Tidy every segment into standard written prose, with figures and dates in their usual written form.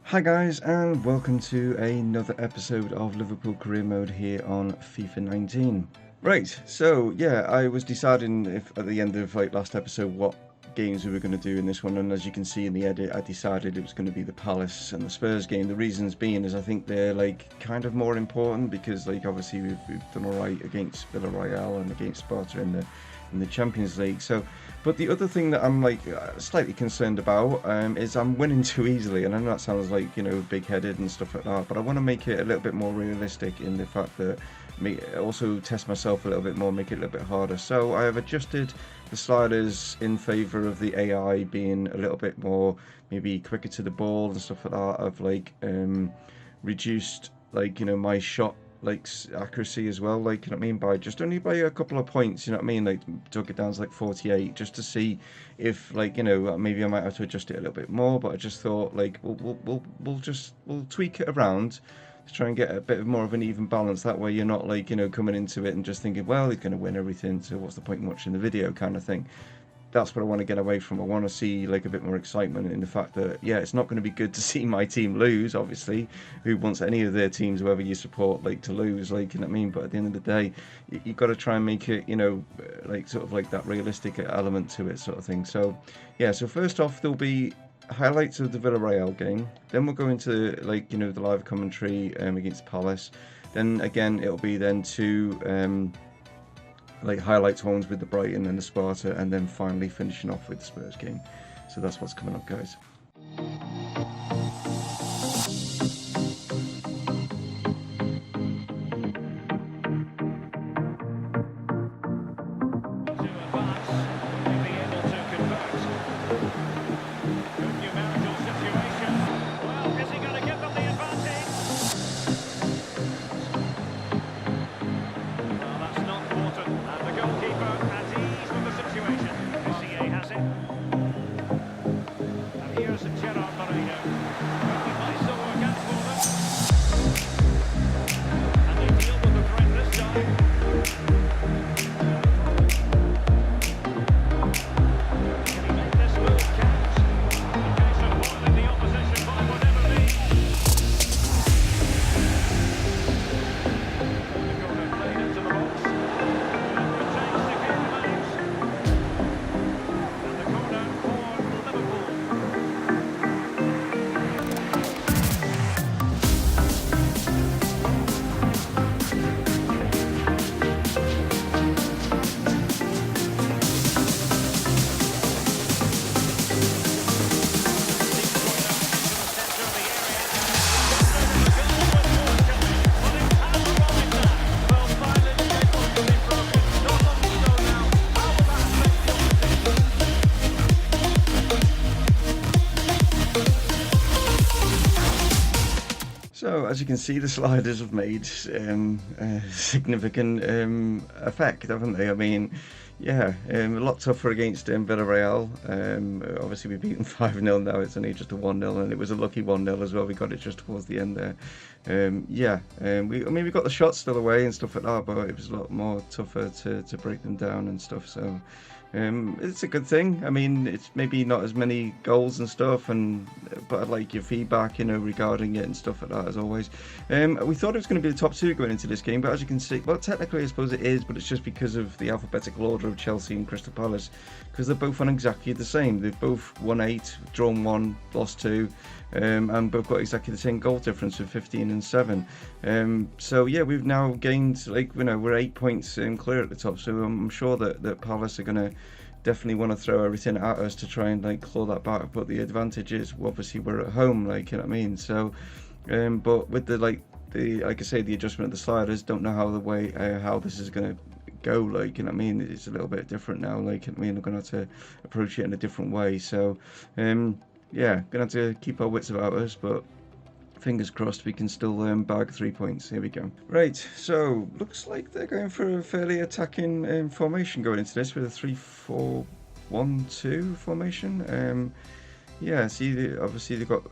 Hi guys, and welcome to another episode of Liverpool Career Mode here on FIFA 19. Right, so yeah, I was deciding if at the end of last episode what games we were going to do in this one, and as you can see in the edit, I decided it was going to be the Palace and the Spurs game. The reasons being is I think they're kind of more important because obviously we've done alright against Villarreal and against Sparta in the Champions League. So, but the other thing that I'm slightly concerned about is I'm winning too easily, and I know that sounds big-headed and stuff like that, but I want to make it a little bit more realistic in the fact that also test myself a little bit more, make it a little bit harder. So I have adjusted the sliders in favour of the AI being a little bit more maybe quicker to the ball and stuff like that. I've reduced my shot accuracy as well, you know what I mean, by just only by a couple of points, you know what I mean, took it down to 48 just to see if maybe I might have to adjust it a little bit more, but I just thought we'll tweak it around to try and get a bit more of an even balance. That way you're not coming into it and just thinking, well, he's going to win everything, so what's the point in watching the video kind of thing. That's what I want to get away from. I want to see a bit more excitement in the fact that, yeah, it's not going to be good to see my team lose, obviously. Who wants any of their teams, whoever you support, to lose, you know what I mean? But at the end of the day, you've got to try and make it, that realistic element to it sort of thing. So, yeah, so first off, there'll be highlights of the Villarreal game. Then we'll go into, the live commentary against Palace. Then, again, it'll be then two... highlights ones with the Brighton and the Sparta, and then finally finishing off with the Spurs game. So that's what's coming up, guys. So, as you can see, the sliders have made a significant effect, haven't they? I mean, yeah, a lot tougher against Villarreal. Obviously, we've beaten 5-0 now. It's only just a 1-0, and it was a lucky 1-0 as well. We got it just towards the end there. We got the shots still away and stuff like that, but it was a lot more tougher to break them down and stuff. So, it's a good thing. I mean, it's maybe not as many goals and stuff, but I'd like your feedback, regarding it and stuff like that, as always. We thought it was going to be the top two going into this game, but as you can see, well, technically I suppose it is, but it's just because of the alphabetical order of Chelsea and Crystal Palace, because they're both on exactly the same. They've both won 8, drawn 1, lost 2, and both got exactly the same goal difference of 15 and 7. So yeah, we've now gained, we're 8 points clear at the top, so I'm sure that Palace are going to definitely want to throw everything at us to try and claw that back. But the advantage is obviously we're at home, you know what I mean. So, but with the like I say, the adjustment of the sliders, don't know how this is going to go, you know what I mean. It's a little bit different now, you know what I mean. I'm gonna have to approach it in a different way. So, yeah, gonna have to keep our wits about us, but fingers crossed we can still bag 3 points. Here we go. Right, so looks like they're going for a fairly attacking formation going into this with a 3-4-1-2 formation. Yeah, see, obviously they've got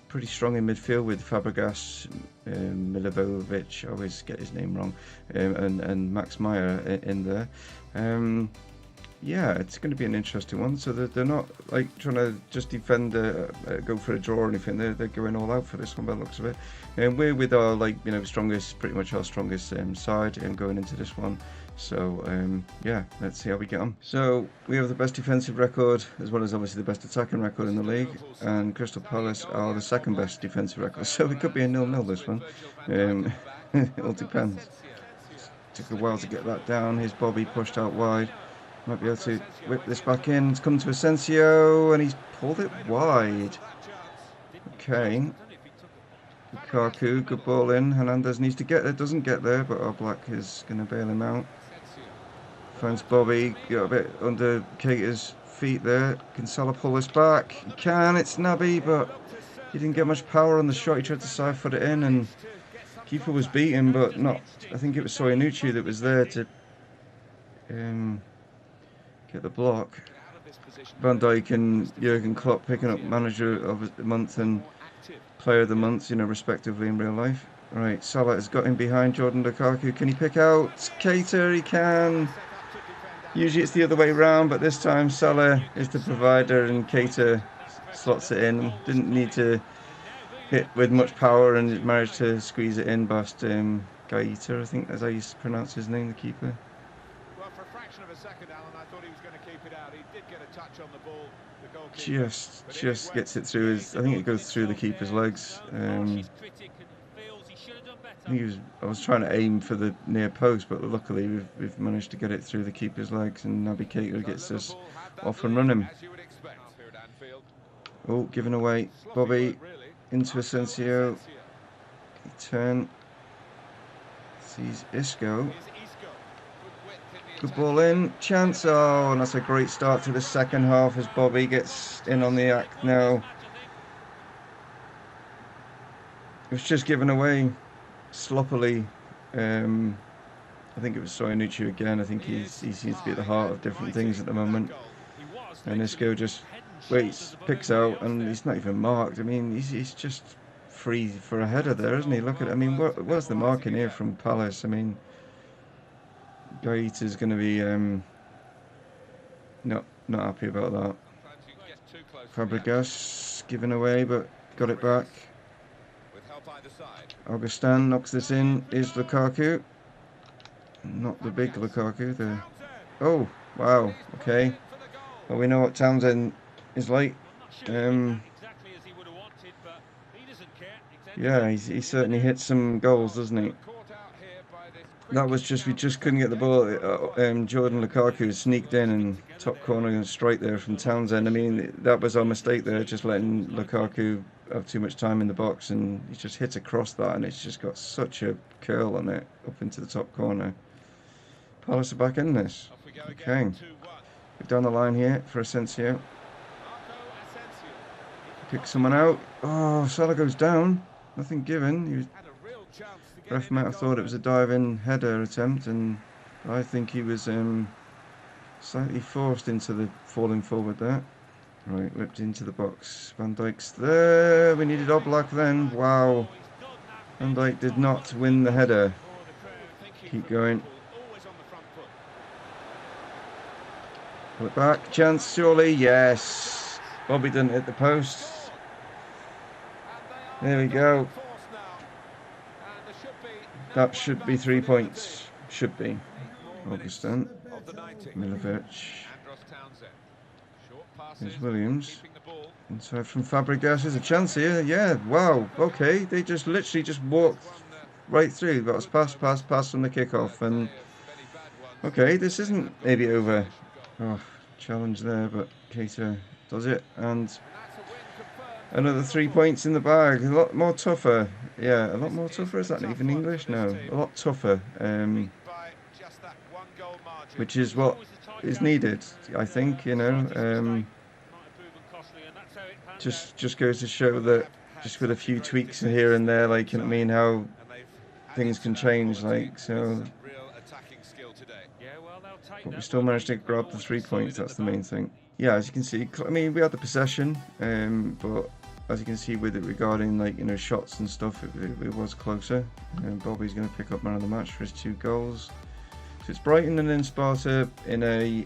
pretty strong in midfield with Fabregas, Milivojevic, I always get his name wrong, and Max Meyer in there. yeah, it's going to be an interesting one. So they're not like trying to just defend, go for a draw or anything. They're going all out for this one by the looks of it. And we're with our strongest, pretty much our strongest side going into this one. So yeah, let's see how we get on. So we have the best defensive record as well as obviously the best attacking record in the league, and Crystal Palace are the second best defensive record. So it could be a 0-0 this one. It all depends. Took a while to get that down. Here's Bobby pushed out wide. Might be able to whip this back in. It's come to Asensio and he's pulled it wide. Okay. Lukaku, good ball in. Hernandez needs to get there, doesn't get there, but Oblak is going to bail him out. Finds Bobby, got a bit under Keita's feet there. Can Salah pull this back? He can, it's Naby, but he didn't get much power on the shot. He tried to side foot it in and keeper was beaten, but not. I think it was Soyuncu that was there to get the block. Van Dijk and Jurgen Klopp picking up manager of the month and player of the month, respectively in real life. Right, Salah has got him behind Jordan Lukaku. Can he pick out Keita? He can. Usually it's the other way around, but this time Salah is the provider and Keita slots it in. Didn't need to hit with much power and managed to squeeze it in past Gaeta, I think that's how you pronounce his name, the keeper. Well, for a fraction of a second, Alan, I thought he was going to keep it out. He did get a touch on the ball. Just gets it through his. I think it goes through the keeper's legs. I was trying to aim for the near post, but luckily we've managed to get it through the keeper's legs, and Naby Keita gets us off and running. Oh, giving away. Bobby into Asensio. Turn. Sees Isco. Good ball in. Chance. Oh, and that's a great start to the second half as Bobby gets in on the act now. It was just given away sloppily. I think it was Soyuncu again. I think he seems to be at the heart of different things at the moment. And Isco just waits, picks out, and he's not even marked. I mean, he's just free for a header there, isn't he? Look at it. I mean, what's the marking here from Palace? I mean, Gaeta's going to be not happy about that. Fabregas given away, but got it back. Augustin knocks this in. Is Lukaku. Not the big Lukaku. Oh, wow. Okay. Well, we know what Townsend is like. Yeah, he certainly hits some goals, doesn't he? That was we just couldn't get the ball. Jordan Lukaku sneaked in and top corner and straight there from Townsend. I mean, that was our mistake there, just letting Lukaku have too much time in the box, and he just hits across that, and it's just got such a curl on it up into the top corner. Palace are back in this. Okay. We're down the line here for Asensio. Pick someone out. Oh, Salah goes down. Nothing given. Ref might have thought it was a dive-in header attempt, and I think he was slightly forced into the falling forward there. Right, whipped into the box. Van Dijk's there. We needed Oblak then. Wow. Van Dijk did not win the header. Keep going. Pull it back. Chance, surely. Yes. Bobby didn't hit the post. There we go. That should be 3 points. Should be. Augustin. Milovic. There's Williams. Inside from Fabregas. There's a chance here. Yeah, wow. Okay. They just literally just walked right through. That was pass from the kickoff. And okay, this isn't maybe over. Oh, challenge there, but Keita does it. And another 3 points in the bag. A lot more tougher. Yeah, a lot more tougher. Is that even English? No. A lot tougher. Which is what is needed, I think, just goes to show that just with a few tweaks here and there, like, you know what I mean, how things can change, like, so. But we still managed to grab the 3 points, that's the main thing. Yeah, as you can see, I mean, we had the possession, but as you can see with it regarding, like, shots and stuff, it was closer. Bobby's going to pick up man of the match for his 2 goals. So it's Brighton and then Sparta in a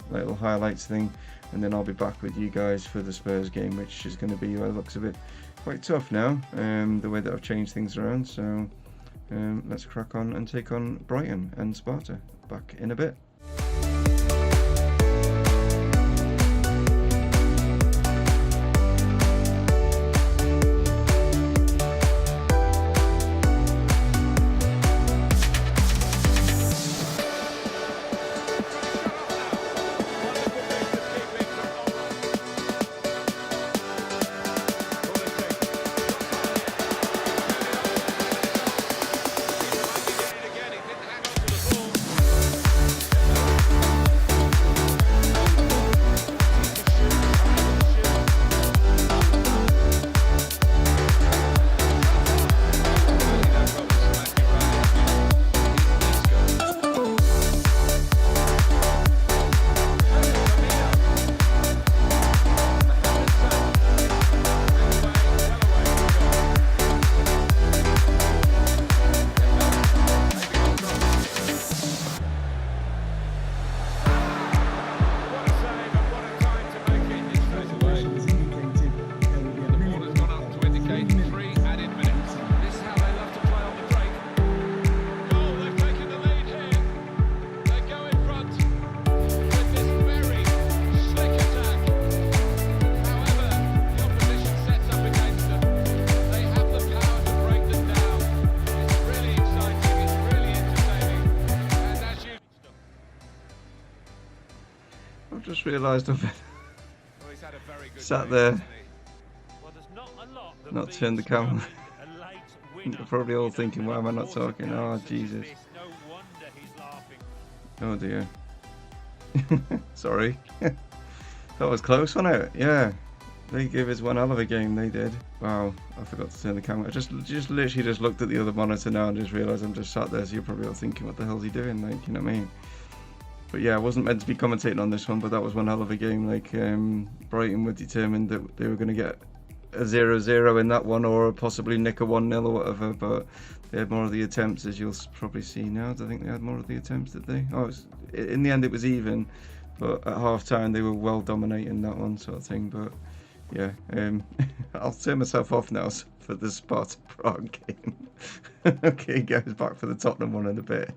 little highlights thing, and then I'll be back with you guys for the Spurs game, which is going to be, well, it looks a bit quite tough now, the way that I've changed things around. So let's crack on and take on Brighton and Sparta. Back in a bit. I've just realised I've sat there, not turned the camera. You're probably all thinking, why am I not talking? Oh, Jesus. Oh, dear. Sorry. That was close, wasn't it? Yeah. They gave us one hell of a game, they did. Wow, I forgot to turn the camera. I just literally just looked at the other monitor now and just realised I'm just sat there, so you're probably all thinking, what the hell's he doing? Like, you know what I mean? But yeah, I wasn't meant to be commentating on this one, but that was one hell of a game. Like, Brighton were determined that they were going to get a 0-0 in that one, or possibly nick a 1-0 or whatever, but they had more of the attempts, as you'll probably see now. I think they had more of the attempts, did they? Oh, in the end it was even, but at half-time they were well dominating that one sort of thing. But yeah, I'll turn myself off now for the Sparta Prague game. Okay, guys, back for the Tottenham one in a bit.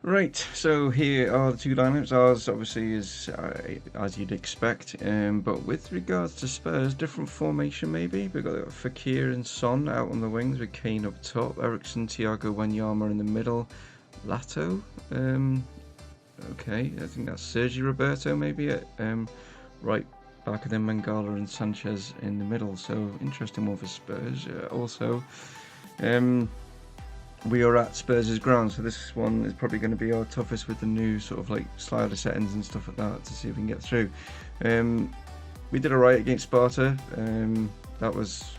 Right, so here are the two lineups. Ours obviously is as you'd expect, but with regards to Spurs, different formation maybe. We've got Fekir and Son out on the wings with Kane up top, Eriksen, Thiago, Wanyama in the middle, Lato. Okay, I think that's Sergio Roberto maybe at right back, and then Mangala and Sanchez in the middle. So interesting one for Spurs. Also, we are at Spurs' ground, so this one is probably going to be our toughest with the new sort of like slider settings and stuff like that to see if we can get through. We did alright against Sparta. That was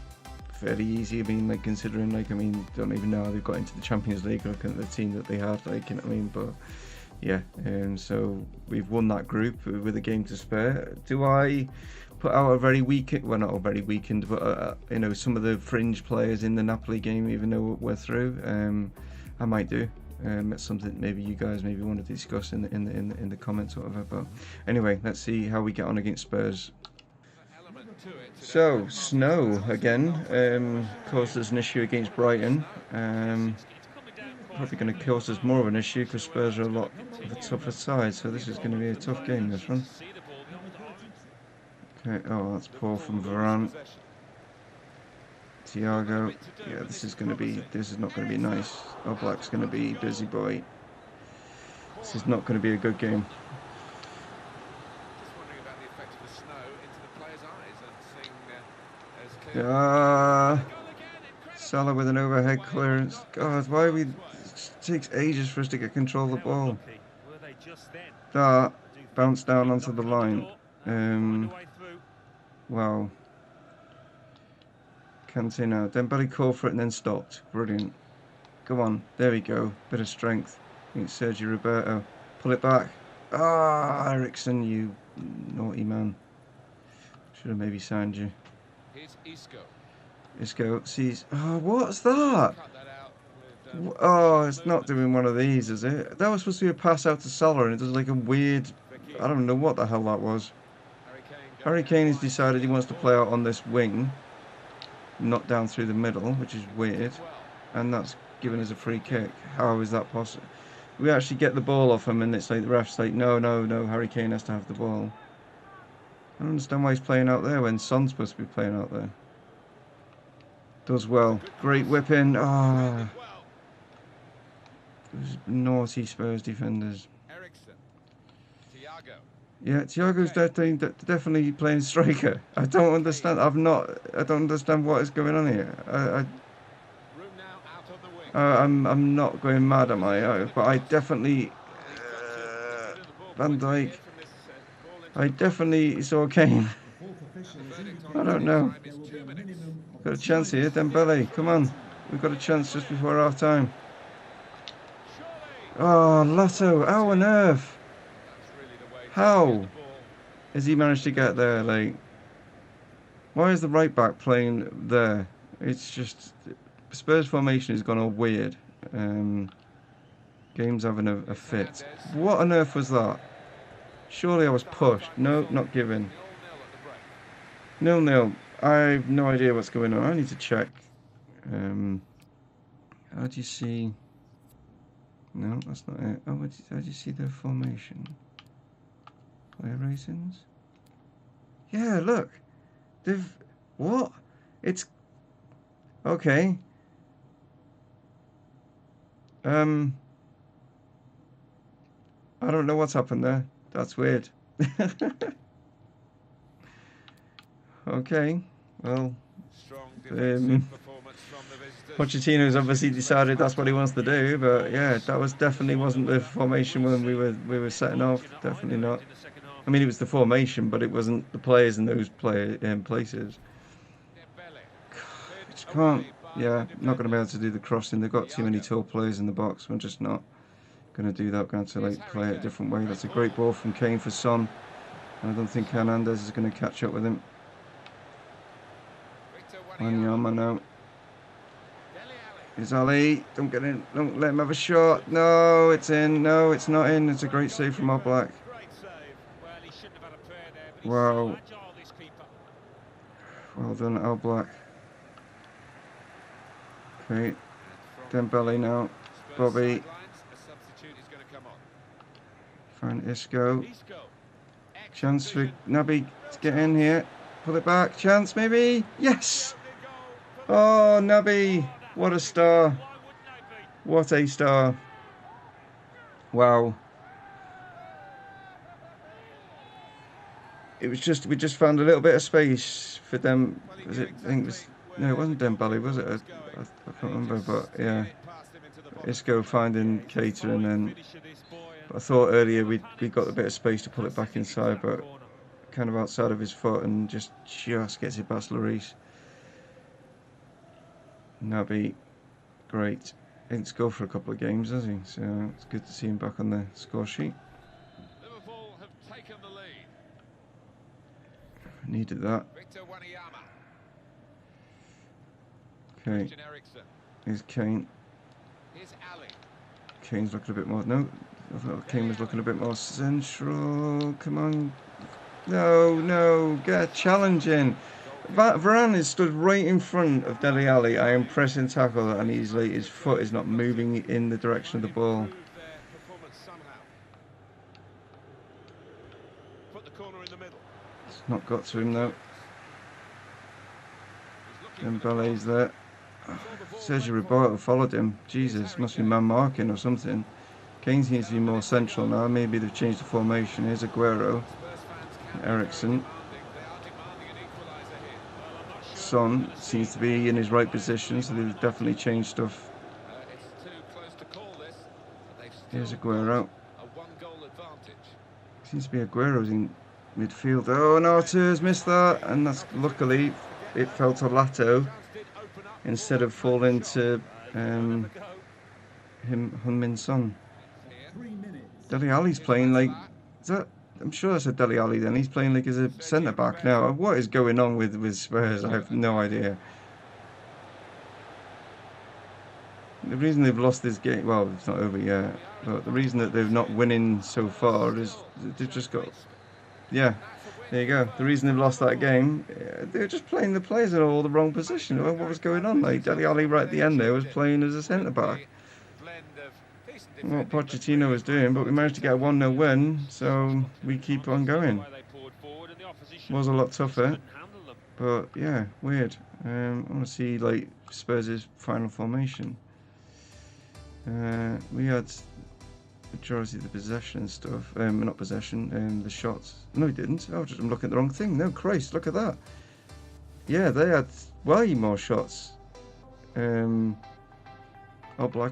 fairly easy. I mean, like considering, like, I mean, don't even know how they've got into the Champions League. Looking at the team that they had, like, you know what I mean. But yeah, so we've won that group with a game to spare. Do I put out a very weak, well, not a very weakened, but you know, some of the fringe players in the Napoli game, even though we're through? I might do. It's something maybe you guys maybe want to discuss in the comments or whatever. But anyway, let's see how we get on against Spurs. So, snow again caused us an issue against Brighton. Probably going to cause us more of an issue because Spurs are a lot of a tougher side, so this is going to be a tough game, this one. Okay, oh, that's poor from Varane. Thiago, yeah, this is not going to be nice. Oblak's going to be busy boy. This is not going to be a good game. Salah with an overhead clearance. God, why are we... It takes ages for us to get control of the ball. That bounced down onto the line. Wow. Can't say now. Dembele called for it and then stopped. Brilliant. Go on. There we go. Bit of strength. I think Sergio Roberto. Pull it back. Ah, Ericsson, you naughty man. Should have maybe signed you. Here's Isco. Isco sees... Oh, what's that? Oh, it's not doing one of these, is it? That was supposed to be a pass out to Salah, and it does like a weird... I don't know what the hell that was. Harry Kane has decided he wants to play out on this wing, not down through the middle, which is weird. And that's given us a free kick. How is that possible? We actually get the ball off him, and it's like the ref's like, no, Harry Kane has to have the ball. I don't understand why he's playing out there when Son's supposed to be playing out there. Does well. Great whipping. Ah. Those naughty Spurs defenders. Yeah, Thiago's definitely playing striker. I don't understand. I don't understand what is going on here. I'm not going mad, am I? But I definitely... Van Dijk. I definitely saw Kane. I don't know. Got a chance here. Dembele, come on. We've got a chance just before half time. Oh, Lotto, how on earth? How has he managed to get there? Like, why is the right back playing there? It's just... Spurs formation has gone all weird. Game's having a fit. What on earth was that? Surely I was pushed. No, not given. 0-0. I have no idea what's going on. I need to check. How do you see... No, that's not it. Oh, how do you see the formation? Player ratings? Yeah, look. They've... What? It's... Okay. I don't know what's happened there. That's weird. Okay. Well... Pochettino's obviously decided that's what he wants to do, but yeah, that definitely wasn't the formation when we were setting off. Definitely not. I mean, it was the formation, but it wasn't the players in those places. Just can't. Yeah, not going to be able to do the crossing. They've got too many tall players in the box. We're just not going to do that. Going to like play it a different way. That's a great ball from Kane for Son. And I don't think Hernandez is going to catch up with him. Wanyama now. Here's Ali. Don't get in. Don't let him have a shot. No, it's in. No, it's not in. It's a great save from Oblak. Wow. Well done, Oblak. Okay. Dembele now. Bobby. Find Isco. Chance for Naby to get in here. Pull it back. Chance maybe. Yes! Oh, Naby. What a star. What a star. Wow. It was just, we just found a little bit of space for them. Was it, I think it was, no, it wasn't Dembele, was it? I can't remember, but yeah. Isco finding Keita, and then I thought earlier we got a bit of space to pull it back inside, but kind of outside of his foot, and just gets it past Lloris. Naby, great. Didn't score for a couple of games, has he? So it's good to see him back on the score sheet. Liverpool have taken the lead. Needed that. Okay. Here's Kane. Kane's looking a bit more. No, I thought Kane was looking a bit more central. Come on. No, get a challenge in. Varane is stood right in front of Dele Alli. I am pressing tackle, and his foot is not moving in the direction of the ball. It's not got to him though. Dembele's there. Sergio Roberto followed him. Jesus, must be man marking or something. Kane needs to be more central now. Maybe they've changed the formation. Here's Aguero. Eriksen. Son seems to be in his right position, so they've definitely changed stuff. Here's Aguero. Seems to be Aguero's in midfield. Oh no, Artur's missed that, and that's luckily it fell to Lato instead of falling to Heung-min Son. Dele Alli's playing like, is that? I'm sure that's a Dele Alli then. He's playing like as a centre back now. What is going on with Spurs? I have no idea. The reason they've lost this game, well, it's not over yet, but the reason that they're not winning so far is they've just got, yeah, there you go. The reason they've lost that game, they're just playing the players in all the wrong position. What was going on? Like Dele Alli right at the end there was playing as a centre back. What Pochettino was doing, but we managed to get a 1-0 win, so we keep on going. Was a lot tougher, but yeah, weird. I want to see like Spurs' final formation. We had majority of the possession and stuff. Not possession, the shots. No, we didn't. Oh, I'm looking at the wrong thing. No, Christ, look at that. Yeah, they had way more shots. Oblak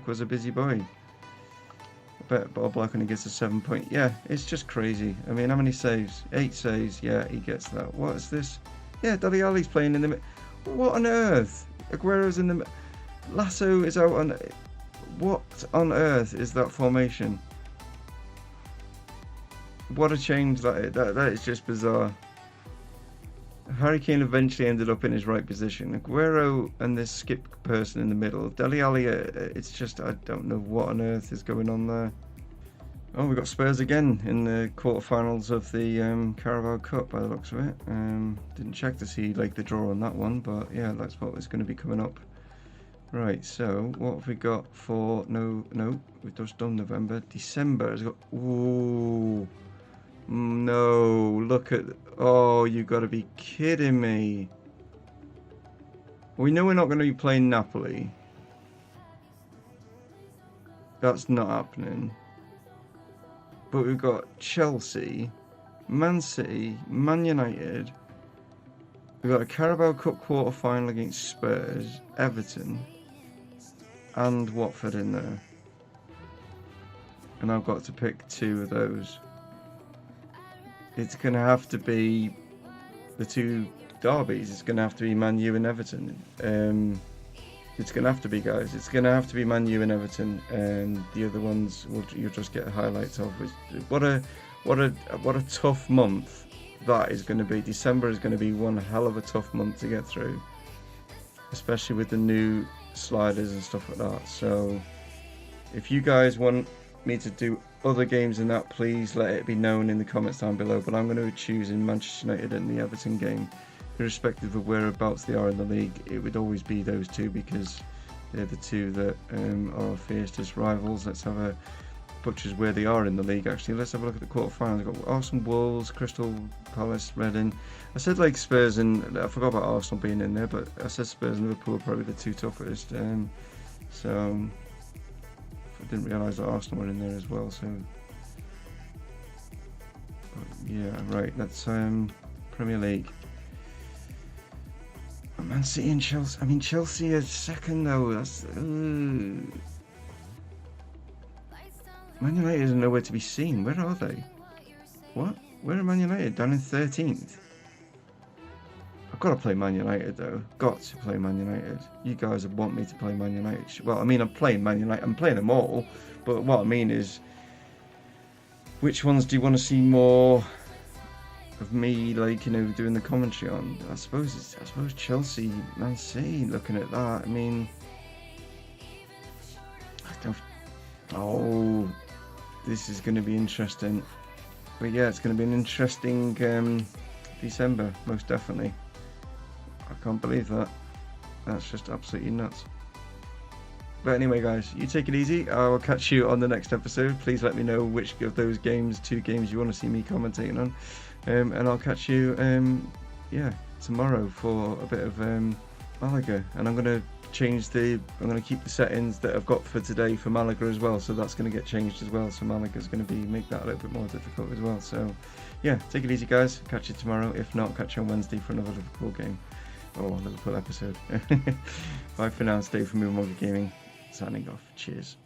was a busy boy. I bet Oblak only gets a 7 point. Yeah, it's just crazy. I mean, how many saves? 8 saves. Yeah, he gets that. What is this? Yeah, Dele Alli's playing in the mid. What on earth? Aguero's in the. Lasso is out on. What on earth is that formation? What a change that is. That is just bizarre. Harry Kane eventually ended up in his right position. Aguero and this skip person in the middle. Dele Alli, it's just, I don't know what on earth is going on there. Oh, we got Spurs again in the quarterfinals of the Carabao Cup by the looks of it. Didn't check to see like the draw on that one, but yeah, that's what is going to be coming up. Right, so what have we got for, no, we've just done November. December has got, ooh. No, look at, oh, you got to be kidding me. We know we're not going to be playing Napoli. That's not happening. But we've got Chelsea, Man City, Man United. We've got a Carabao Cup quarter-final against Spurs, Everton, and Watford in there. And I've got to pick 2 of those. It's going to have to be the 2 derbies. It's going to have to be Man U and Everton. It's going to have to be, guys. It's going to have to be Man U and Everton, and the other ones you'll just get highlights of. What a tough month that is going to be. December is going to be one hell of a tough month to get through, especially with the new sliders and stuff like that. So, if you guys want me to do other games than that, please let it be known in the comments down below. But I'm going to be choosing Manchester United and the Everton game, irrespective of whereabouts they are in the league. It would always be those 2 because they're the 2 that are our fiercest rivals. Let's have a butchers where they are in the league. Actually, let's have a look at the quarterfinals. We've got Arsenal, Wolves, Crystal Palace, Reading. I said like Spurs and I forgot about Arsenal being in there, but I said Spurs and Liverpool are probably the 2 toughest. So I didn't realise that Arsenal were in there as well. So yeah, right. That's Premier League. Man City and Chelsea. I mean, Chelsea is second though. That's Man United are nowhere to be seen. Where are they? What? Where are Man United? Down in 13th. I've got to play Man United though. Got to play Man United. You guys want me to play Man United. Well, I mean, I'm playing Man United. I'm playing them all. But what I mean is, which ones do you want to see more of me, like, you know, doing the commentary on? I suppose Chelsea, Man City. Looking at that, I mean, I don't. Oh, this is going to be interesting. But yeah, it's going to be an interesting December, most definitely. I can't believe that. That's just absolutely nuts. But anyway, guys, you take it easy. I will catch you on the next episode. Please let me know which of those games, 2 games, you want to see me commentating on. And I'll catch you, tomorrow for a bit of Malaga. And I'm going to I'm going to keep the settings that I've got for today for Malaga as well. So that's going to get changed as well. So Malaga's going to make that a little bit more difficult as well. So yeah, take it easy, guys. Catch you tomorrow. If not, catch you on Wednesday for another Liverpool game. Or Liverpool episode. Bye for now. Stay for Mumongu Gaming. Signing off. Cheers.